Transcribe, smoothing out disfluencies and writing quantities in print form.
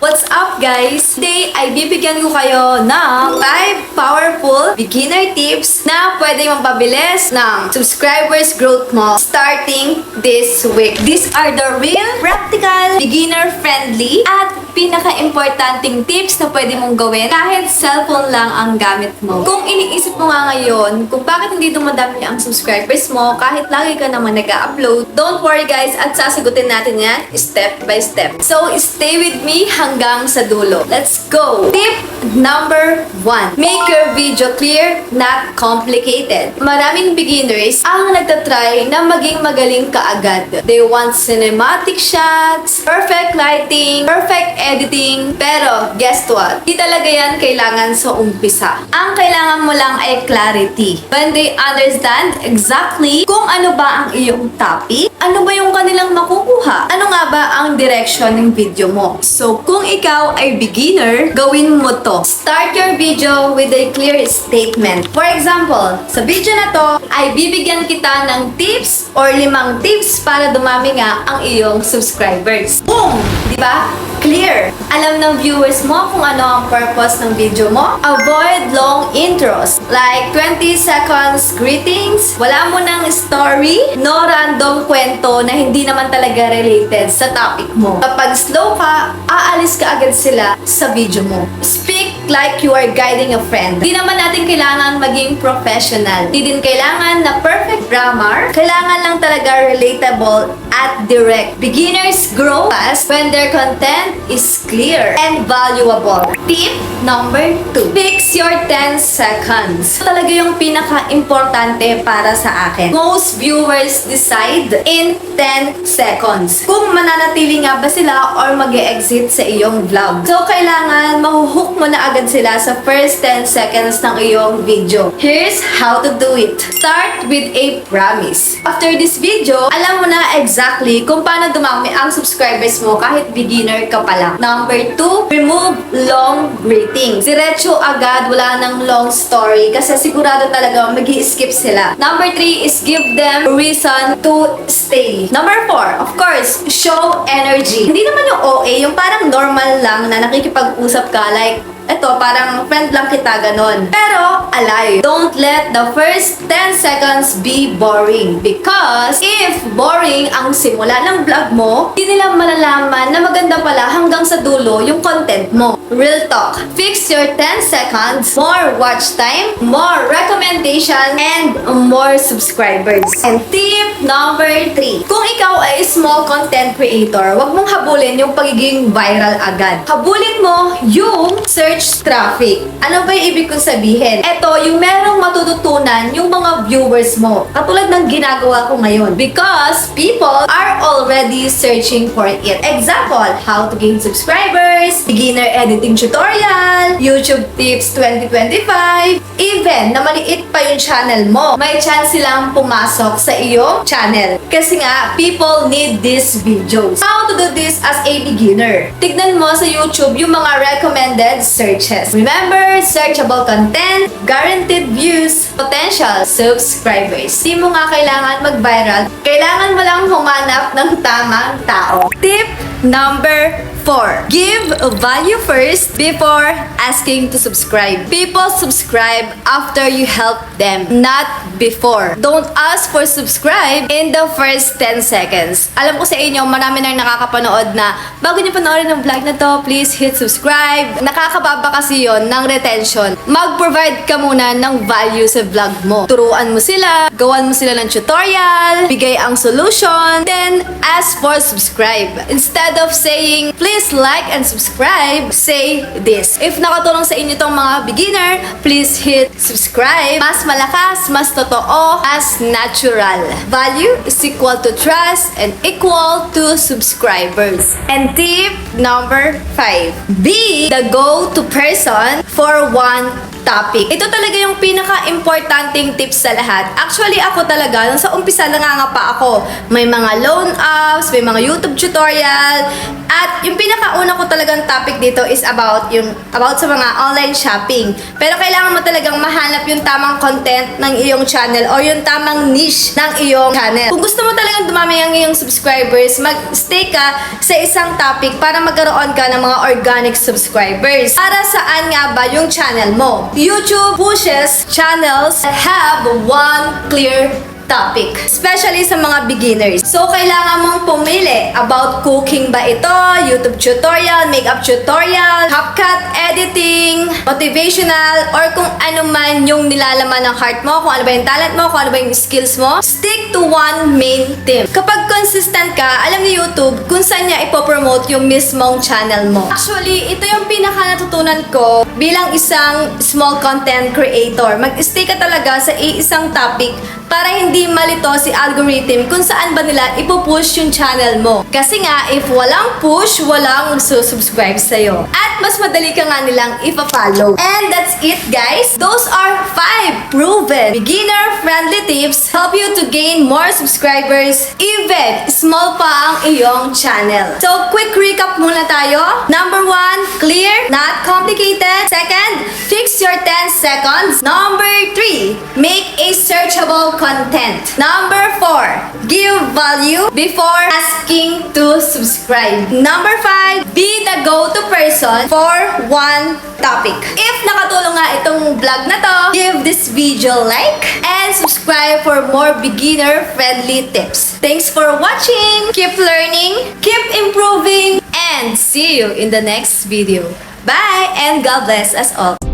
What's up guys? Today ay bibigyan ko kayo ng 5 powerful beginner tips na pwede mapabilis ng subscribers growth mo starting this week. These are the real, practical, beginner-friendly at pinaka-importanting tips na pwede mong gawin kahit cellphone lang ang gamit mo. Kung iniisip mo nga ngayon kung bakit hindi dumadami ang subscribers mo kahit lagi ka naman nag-upload, don't worry guys at sasagutin natin yan step by step. So, stay with me hanggang sa dulo. Let's go! Tip number 1. Make your video clear, not complicated. Maraming beginners ang nagtatry na maging magaling kaagad. They want cinematic shots, perfect lighting, perfect editing, pero guess what? Di talaga yan kailangan sa umpisa. Ang kailangan mo lang ay clarity. When they understand exactly kung ano ba ang iyong topic, ano ba yung kanilang makukuha, ano nga ba ang direction ng video mo. So, kung ikaw ay beginner, gawin mo to. Start your video with a clear statement. For example, sa video na to, ay bibigyan kita ng tips or 5 tips para dumami nga ang iyong subscribers. Boom! Di ba? Clear. Alam ng viewers mo kung ano ang purpose ng video mo. Avoid long intros. Like 20 seconds greetings. Wala mo ng story. No random kwento na hindi naman talaga related sa topic mo. Kapag slow ka, aalis ka agad sila sa video mo. Speak like you are guiding a friend. Di naman natin kailangan maging professional. Di din kailangan na perfect grammar. Kailangan lang talaga relatable at direct. Beginners grow fast when their content is clear and valuable. Tip number 2. Fix your 10 seconds. Ito talaga yung pinaka-importante para sa akin. Most viewers decide in 10 seconds kung mananatili nga ba sila or mag-e-exit sa iyong vlog. So, kailangan mahuhook mo na agad sila sa first 10 seconds ng iyong video. Here's how to do it. Start with a promise. After this video, alam mo na exactly kung paano dumami ang subscribers mo kahit beginner ka pa lang. Number 2, remove long greetings. Diretso agad, wala nang long story kasi sigurado talaga mag-i-skip sila. Number 3 is give them reason to stay. Number 4, of course, show energy. Hindi naman yung OA, yung parang normal lang na nakikipag-usap ka like eto, parang friend lang kita, ganon. Pero, alive. Don't let the first 10 seconds be boring. Because, if boring ang simula ng vlog mo, hindi nila malalaman na maganda pala hanggang sa dulo yung content mo. Real talk. Fix your 10 seconds, more watch time, more recommendation, and more subscribers. And tip number 3. Kung ikaw ay small content creator, wag mong habulin yung pagiging viral agad. Habulin mo yung search traffic. Ano ba yung ibig kong sabihin? Ito, yung merong matututunan yung mga viewers mo. Katulad ng ginagawa ko ngayon. Because people are already searching for it. Example, how to gain subscribers, beginner editing tutorial, YouTube tips 2025, even na maliit pa yung channel mo, may chance silang pumasok sa iyong channel. Kasi nga, people need these videos. How to do this as a beginner? Tignan mo sa YouTube yung mga recommended searches. Remember, searchable content, guaranteed views, potential subscribers. Di mo nga kailangan mag-viral. Kailangan mo lang humanap ng tamang tao. Tip number 4. Give value first before asking to subscribe. People subscribe after you help them, not before. Don't ask for subscribe in the first 10 seconds. Alam ko sa inyo, marami nang nakakapanood na bago niyo panoorin ng vlog na to, please hit subscribe. Nakakababa kasi yon ng retention. Mag-provide ka muna ng value sa vlog mo. Turuan mo sila, gawan mo sila ng tutorial, bigay ang solution, then ask for subscribe. Instead of saying, please like and subscribe, say this. If nakatulong sa inyo tong mga beginner, please hit subscribe. Mas malakas, mas totoo, as natural. Value is equal to trust and equal to subscribers. And tip number 5. Be the go-to person for one topic. Ito talaga yung pinaka-importanting tips sa lahat. Actually, ako talaga, nung sa umpisa nangangapa ako. May mga loan apps, may mga YouTube tutorial, at yung pinakauna ko talagang topic dito is about sa mga online shopping. Pero kailangan mo talagang mahanap yung tamang content ng iyong channel o yung tamang niche ng iyong channel. Kung gusto mo talagang dumami ang iyong subscribers, mag-stay ka sa isang topic para magkaroon ka ng mga organic subscribers. Para saan nga ba yung channel mo? YouTube pushes channels that have one clear topic, especially sa mga beginners. So, kailangan mong pumili about cooking ba ito, YouTube tutorial, makeup tutorial, CapCut editing, motivational, or kung ano man yung nilalaman ng heart mo, kung ano ba yung talent mo, kung ano ba yung skills mo. Stick to one main theme. Kapag consistent ka, alam ni YouTube kung saan niya ipopromote yung mismong channel mo. Actually, ito yung pinaka natutunan ko bilang isang small content creator. Mag-stay ka talaga sa isang topic para hindi malito si algorithm kung saan ba nila ipupush yung channel mo. Kasi nga, if walang push, walang magsusubscribe sa'yo. At mas madali ka nga nilang ipa-follow. And that's it, guys. Those are 5 proven beginner-friendly tips help you to gain more subscribers even small pa ang iyong channel. So, quick recap muna tayo. Number 1, clear, not complicated. Second, fix your 10 seconds. Number 3, make a searchable content. Number 4, give value before asking to subscribe. Number 5, be the go-to person for one topic. If nakatulong nga itong vlog na to, give this video like and subscribe for more beginner-friendly tips. Thanks for watching. Keep learning, keep improving, and see you in the next video. Bye and God bless us all.